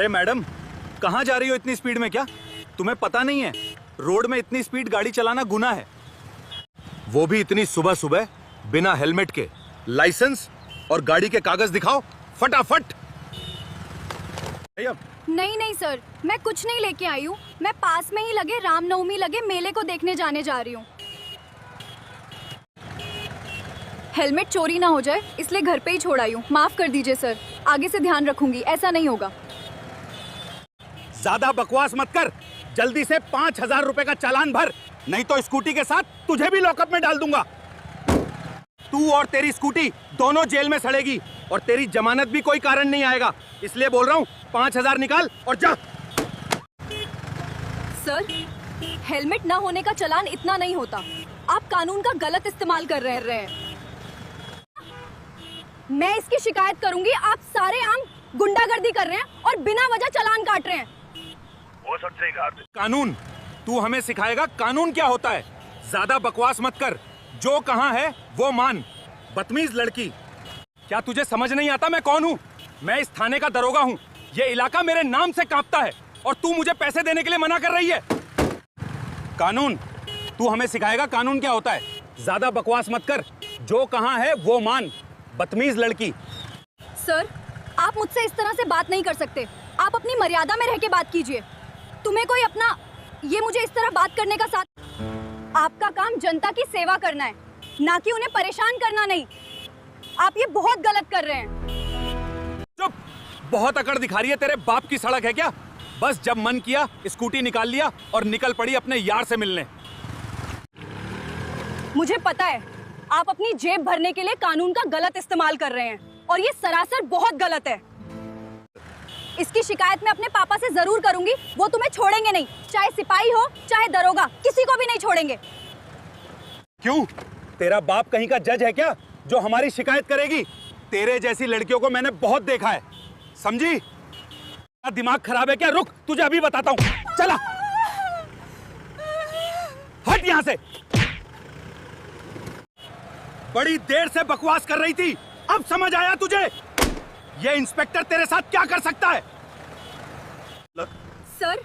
अरे मैडम, कहाँ जा रही हो इतनी स्पीड में? क्या तुम्हें पता नहीं है रोड में इतनी स्पीड गाड़ी चलाना गुनाह है? वो भी इतनी सुबह सुबह बिना हेलमेट के। लाइसेंस और गाड़ी के कागज दिखाओ फटाफट। नहीं नहीं सर, मैं कुछ नहीं लेके आई हूँ। मैं पास में ही लगे रामनवमी लगे मेले को देखने जाने जा रही हूँ। हेलमेट चोरी ना हो जाए इसलिए घर पे ही छोड़ आई हूँ। माफ कर दीजिए सर, आगे से ध्यान रखूंगी, ऐसा नहीं होगा। ज्यादा बकवास मत कर, जल्दी से 5,000 रुपए का चालान भर, नहीं तो स्कूटी के साथ तुझे भी लॉकअप में डाल दूंगा। तू और तेरी स्कूटी दोनों जेल में सड़ेगी और तेरी जमानत भी कोई कारण नहीं आएगा। इसलिए बोल रहा हूँ 5,000 निकाल और जा। सर, हेलमेट ना होने का चालान इतना नहीं होता। आप कानून का गलत इस्तेमाल कर रहे हैं। मैं इसकी शिकायत करूंगी। आप सारे आम गुंडागर्दी कर रहे हैं और बिना वजह चालान काट रहे हैं। वो सब सही कहा। कानून तू हमें सिखाएगा कानून क्या होता है? ज्यादा बकवास मत कर, जो कहाँ है वो मान। बदतमीज लड़की, क्या तुझे समझ नहीं आता मैं कौन हूँ? मैं इस थाने का दरोगा हूँ। ये इलाका मेरे नाम से कांपता है और तू मुझे पैसे देने के लिए मना कर रही है। कानून तू हमें सिखाएगा कानून क्या होता है? ज्यादा बकवास मत कर, जो कहाँ है वो मान। बदतमीज लड़की। सर, आप मुझसे इस तरह से बात नहीं कर सकते। आप अपनी मर्यादा में रह के बात कीजिए। तुम्हें कोई अपना ये मुझे इस तरह बात करने का साथ। आपका काम जनता की सेवा करना है, ना कि उन्हें परेशान करना। नहीं, आप ये बहुत गलत कर रहे हैं। चुप, बहुत अकड़ दिखा रही है। तेरे बाप की सड़क है क्या? बस जब मन किया स्कूटी निकाल लिया और निकल पड़ी अपने यार से मिलने। मुझे पता है आप अपनी जेब भरने के लिए कानून का गलत इस्तेमाल कर रहे हैं और ये सरासर बहुत गलत है। इसकी शिकायत मैं अपने पापा से जरूर करूंगी। वो तुम्हें छोड़ेंगे नहीं, चाहे सिपाही हो चाहे दरोगा, किसी को भी नहीं छोड़ेंगे। क्यों? तेरा बाप कहीं का जज है क्या जो हमारी शिकायत करेगी? तेरे जैसी लड़कियों को मैंने बहुत देखा है, समझी? दिमाग खराब है क्या? रुक, तुझे अभी बताता हूँ। चला, हट यहाँ से। बड़ी देर से बकवास कर रही थी, अब समझ आया तुझे? ये इंस्पेक्टर तेरे साथ क्या कर सकता है? सर,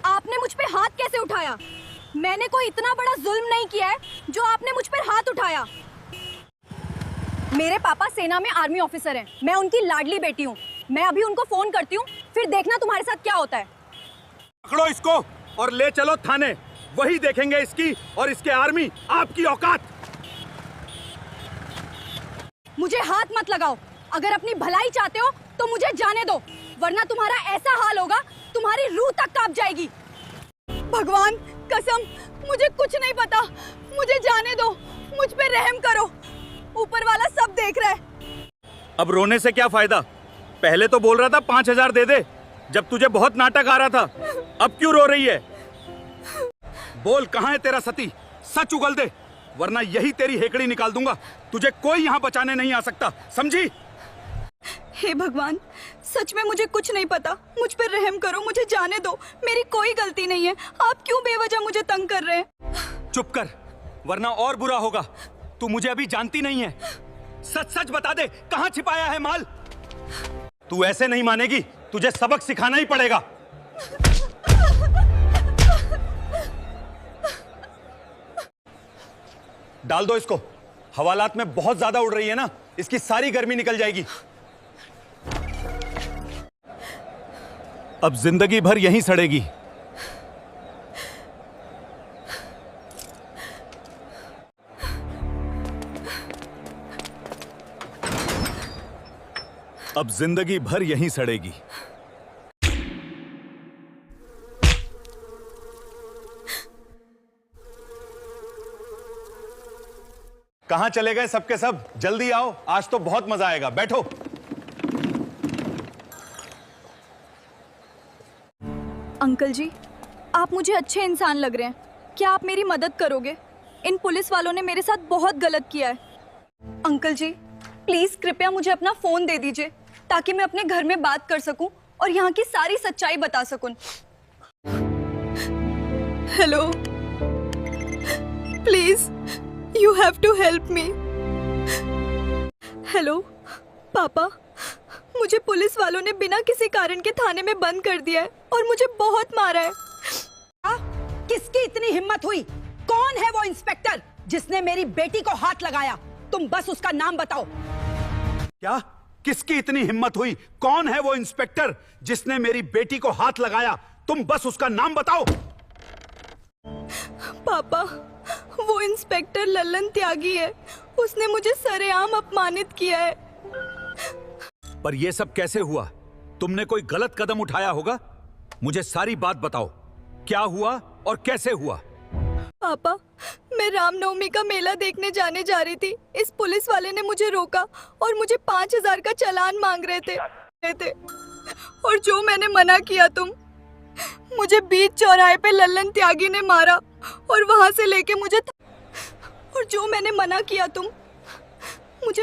आपने मुझ पे हाथ कैसे उठाया? मैंने कोई इतना बड़ा जुल्म नहीं किया है जो आपने मुझ पर हाथ उठाया। मेरे पापा सेना में आर्मी ऑफिसर हैं। मैं उनकी लाडली बेटी हूँ। मैं अभी उनको फोन करती हूँ, फिर देखना तुम्हारे साथ क्या होता है। पकड़ो इसको और ले चलो थाने। वही देखेंगे इसकी और इसके आर्मी आपकी औकात। मुझे हाथ मत लगाओ। अगर अपनी भलाई चाहते हो तो मुझे जाने दो, वरना तुम्हारा ऐसा हाल होगा तुम्हारी रूह तक कांप जाएगी। भगवान कसम, मुझे कुछ नहीं पता। मुझे जाने दो, मुझ पे रहम करो। ऊपर वाला सब देख रहा है। अब रोने से क्या फायदा? पहले तो बोल रहा था 5,000 दे दे, जब तुझे बहुत नाटक आ रहा था। अब क्यों रो रही है? बोल, कहाँ है तेरा सती? सच उगल दे, वरना यही तेरी हेकड़ी निकाल दूंगा। तुझे कोई यहाँ बचाने नहीं आ सकता, समझी? हे भगवान, सच में मुझे कुछ नहीं पता। मुझ पर रहम करो, मुझे जाने दो। मेरी कोई गलती नहीं है। आप क्यों बेवजह मुझे तंग कर रहे हैं? चुप कर, वरना और बुरा होगा। तू मुझे अभी जानती नहीं है। सच सच बता दे, कहाँ छिपाया है माल? तू ऐसे नहीं मानेगी, तुझे सबक सिखाना ही पड़ेगा। डाल दो इसको। हवालात में बहुत ज्यादा उड़ रही है ना, इसकी सारी गर्मी निकल जाएगी। अब जिंदगी भर यहीं सड़ेगी। अब जिंदगी भर यहीं सड़ेगी। कहां चले गए सबके सब? जल्दी आओ, आज तो बहुत मजा आएगा। बैठो। अंकल जी, आप मुझे अच्छे इंसान लग रहे हैं। क्या आप मेरी मदद करोगे? इन पुलिस वालों ने मेरे साथ बहुत गलत किया है। अंकल जी, प्लीज कृपया मुझे अपना फोन दे दीजिए ताकि मैं अपने घर में बात कर सकूं और यहाँ की सारी सच्चाई बता सकूं। Hello, please you have to help me. Hello papa, मुझे पुलिस वालों ने बिना किसी कारण के थाने में बंद कर दिया है और मुझे बहुत मारा है। किसकी इतनी हिम्मत हुई? कौन है वो इंस्पेक्टर जिसने मेरी बेटी को हाथ लगाया? तुम बस उसका नाम बताओ। क्या? किसकी इतनी हिम्मत हुई? कौन है वो इंस्पेक्टर जिसने मेरी बेटी को हाथ लगाया? तुम बस उसका नाम बताओ। पापा, वो इंस्पेक्टर लल्लन त्यागी है। उसने मुझे सरेआम अपमानित किया है। पर यह सब कैसे हुआ? तुमने कोई गलत कदम उठाया होगा। मुझे सारी बात बताओ, क्या हुआ और कैसे हुआ? पापा, मैं रामनवमी का मेला देखने जाने जा रही थी। इस पुलिस वाले ने मुझे रोका और मुझे 5,000 का चालान मांग रहे थे। और जो मैंने मना किया, मुझे बीच चौराहे पे लल्लन त्यागी ने मारा और वहां से लेके मुझे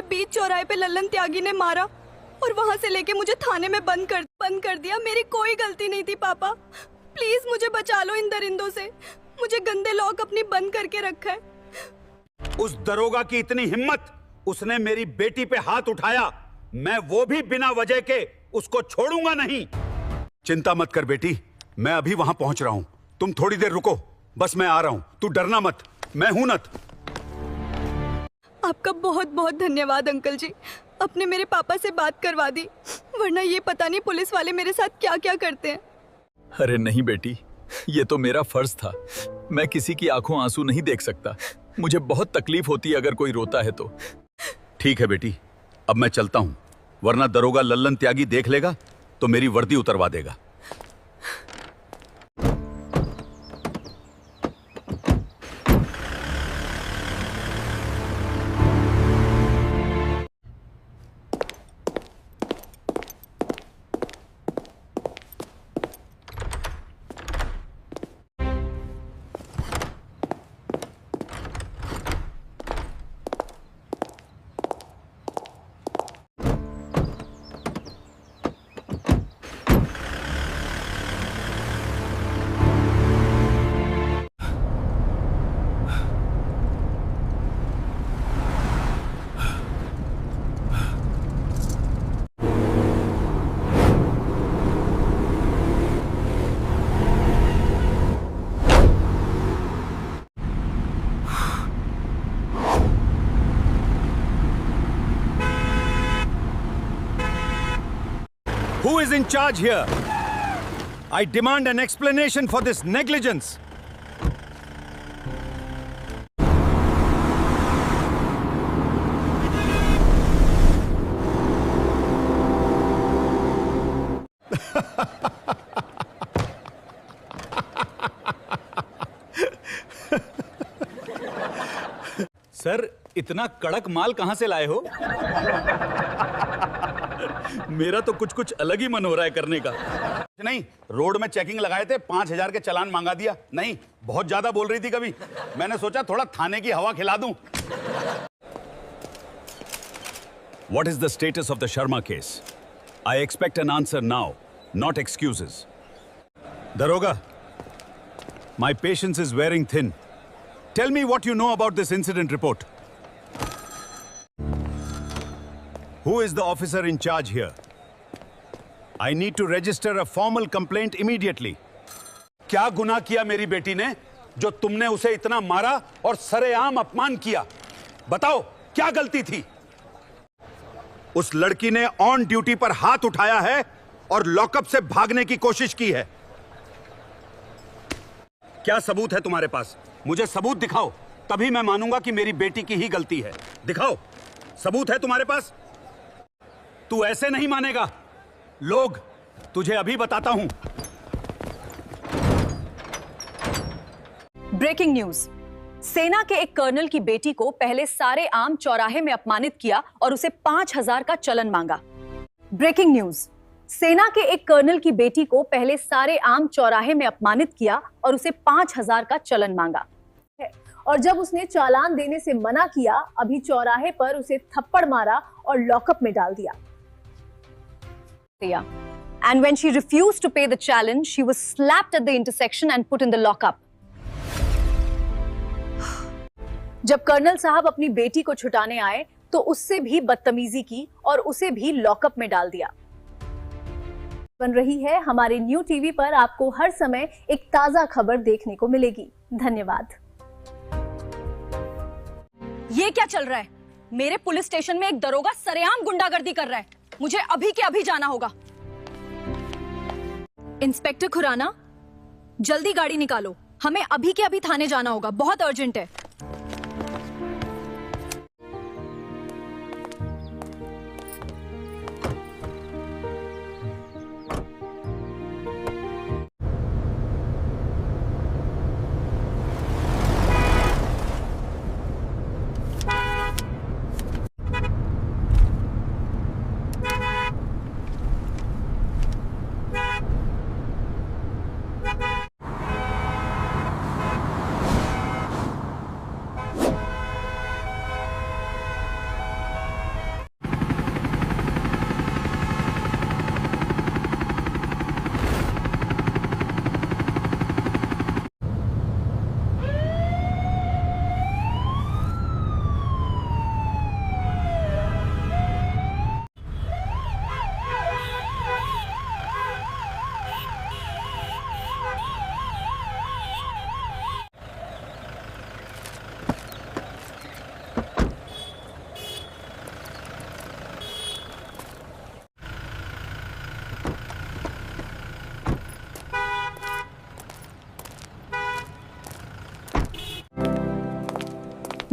बीच चौराहे पे लल्लन त्यागी ने मारा और वहां से लेके मुझे थाने में बंद कर दिया। मेरी कोई गलती नहीं थी पापा। प्लीज मुझे बचा लो इन दरिंदों से। मुझे गंदे लोग अपनी बंद करके रखा है। उस दरोगा की इतनी हिम्मत, उसने मेरी बेटी पे हाथ उठाया। मैं वो भी बिना वजह के उसको छोड़ूंगा नहीं। चिंता मत कर बेटी, मैं अभी वहां पहुंच रहा हूं। तुम थोड़ी देर रुको, बस मैं आ रहा हूं। तू डरना मत, मैं हूं न। आपका बहुत बहुत धन्यवाद अंकल जी। अपने मेरे पापा से बात करवा दी, वरना ये पता नहीं पुलिस वाले मेरे साथ क्या क्या करते हैं। अरे नहीं बेटी, ये तो मेरा फर्ज था। मैं किसी की आंखों आंसू नहीं देख सकता। मुझे बहुत तकलीफ होती है अगर कोई रोता है तो। ठीक है बेटी, अब मैं चलता हूं, वरना दरोगा लल्लन त्यागी देख लेगा तो मेरी वर्दी उतरवा देगा। Who is in charge here? I demand an explanation for this negligence. Sir, इतना कड़क माल कहां से लाए हो? मेरा तो कुछ कुछ अलग ही मन हो रहा है करने का। नहीं, रोड में चेकिंग लगाए थे, 5,000 के चालान मांगा दिया। नहीं, बहुत ज्यादा बोल रही थी कभी। मैंने सोचा थोड़ा थाने की हवा खिला दूं। What is the status of the Sharma case? I expect an answer now, not excuses. Daroga, my patience is wearing thin. Tell me what you know about this incident report. Who is the officer in charge here? I need to register a formal complaint immediately. क्या गुनाह किया मेरी बेटी ने जो तुमने उसे इतना मारा और सरेआम अपमान किया? बताओ, क्या गलती थी? उस लड़की ने ऑन ड्यूटी पर हाथ उठाया है और लॉकअप से भागने की कोशिश की है। क्या सबूत है तुम्हारे पास? मुझे सबूत दिखाओ, तभी मैं मानूंगा कि मेरी बेटी की ही गलती है। दिखाओ, सबूत है तुम्हारे पास? तू ऐसे नहीं मानेगा। लोग, तुझे अभी बताता हूं। Breaking news. सेना के एक कर्नल की बेटी को पहले सारे आम चौराहे में अपमानित किया और उसे 5,000 का चलन मांगा। Breaking news. सेना के एक कर्नल की बेटी को पहले सारे आम चौराहे में अपमानित किया और उसे 5,000 का चलन मांगा। और जब उसने चालान देने से मना किया, अभी चौराहे पर उसे थप्पड़ मारा और लॉकअप में डाल दिया। And when she refused to pay the challenge, she was slapped at the intersection and put in the lockup. जब कर्नल साहब अपनी बेटी को छुटाने आए तो उससे भी बदतमीजी की और उसे भी लॉकअप में डाल दिया। बन रही है। हमारे न्यू टीवी पर आपको हर समय एक ताजा खबर देखने को मिलेगी। धन्यवाद। ये क्या चल रहा है? मेरे पुलिस स्टेशन में एक दरोगा सरेआम गुंडागर्दी कर रहा है। मुझे अभी के अभी जाना होगा। इंस्पेक्टर खुराना, जल्दी गाड़ी निकालो, हमें अभी के अभी थाने जाना होगा, बहुत अर्जेंट है।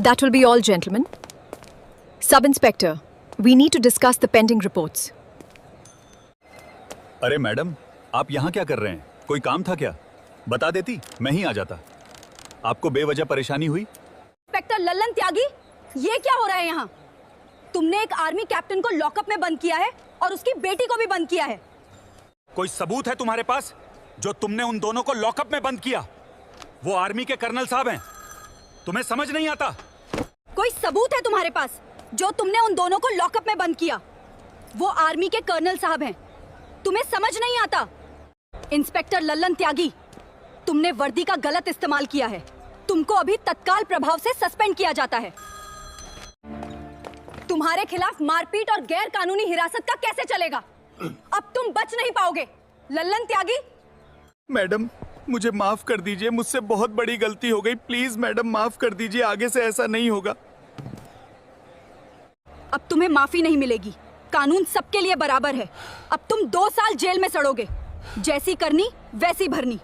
That will be all, gentlemen. Sub-Inspector, we need to discuss the pending reports. अरे मैडम, आप यहाँ क्या कर रहे हैं? कोई काम था क्या? बता देती, मैं ही आ जाता। आपको बेवजह परेशानी हुई? इंस्पेक्टर लल्लन त्यागी, ये क्या हो रहा है यहाँ? तुमने एक आर्मी कैप्टन को लॉकअप में बंद किया है और उसकी बेटी को भी बंद किया है। कोई सबूत है तुम्हारे पास जो तुमने उन दोनों को लॉकअप में बंद किया? वो आर्मी के कर्नल साहब हैं। तुम्हें समझ नहीं आता? कोई सबूत है तुम्हारे पास जो तुमने उन दोनों को लॉकअप में बंद किया? वो आर्मी के कर्नल साहब हैं। तुम्हें समझ नहीं आता? इंस्पेक्टर लल्लन त्यागी, तुमने वर्दी का गलत इस्तेमाल किया है। तुमको अभी तत्काल प्रभाव से सस्पेंड किया जाता है। तुम्हारे खिलाफ मारपीट और गैर कानूनी हिरासत का कैसे चलेगा? अब तुम बच नहीं पाओगे। लल्लन त्यागी, मैडम, मुझे माफ कर दीजिए, मुझसे बहुत बड़ी गलती हो गई। प्लीज मैडम, माफ कर दीजिए, आगे से ऐसा नहीं होगा। अब तुम्हें माफी नहीं मिलेगी। कानून सबके लिए बराबर है। अब तुम 2 साल जेल में सड़ोगे। जैसी करनी वैसी भरनी।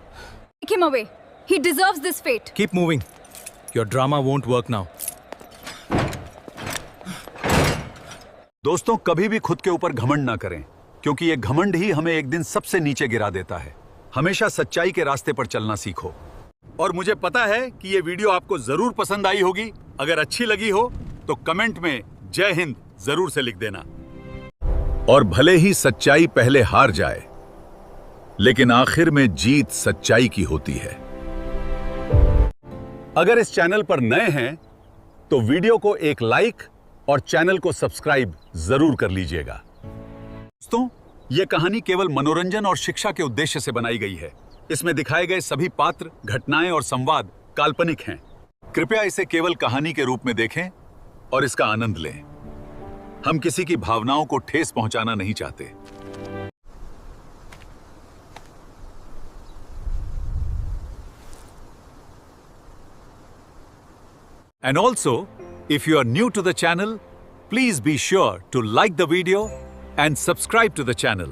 Take him away. He deserves this fate. Keep moving. Your drama won't work now. दोस्तों, कभी भी खुद के ऊपर घमंड ना करें, क्योंकि ये घमंड ही हमें एक दिन सबसे नीचे गिरा देता है। हमेशा सच्चाई के रास्ते पर चलना सीखो। और मुझे पता है कि ये वीडियो आपको जरूर पसंद आई होगी। अगर अच्छी लगी हो तो कमेंट में जय हिंद जरूर से लिख देना। और भले ही सच्चाई पहले हार जाए, लेकिन आखिर में जीत सच्चाई की होती है। अगर इस चैनल पर नए हैं तो वीडियो को एक लाइक और चैनल को सब्सक्राइब जरूर कर लीजिएगा। दोस्तों, यह कहानी केवल मनोरंजन और शिक्षा के उद्देश्य से बनाई गई है। इसमें दिखाए गए सभी पात्र, घटनाएं और संवाद काल्पनिक हैं। कृपया इसे केवल कहानी के रूप में देखें और इसका आनंद लें। हम किसी की भावनाओं को ठेस पहुंचाना नहीं चाहते। And also, if you are new to the channel, please be sure to like the video and subscribe to the channel.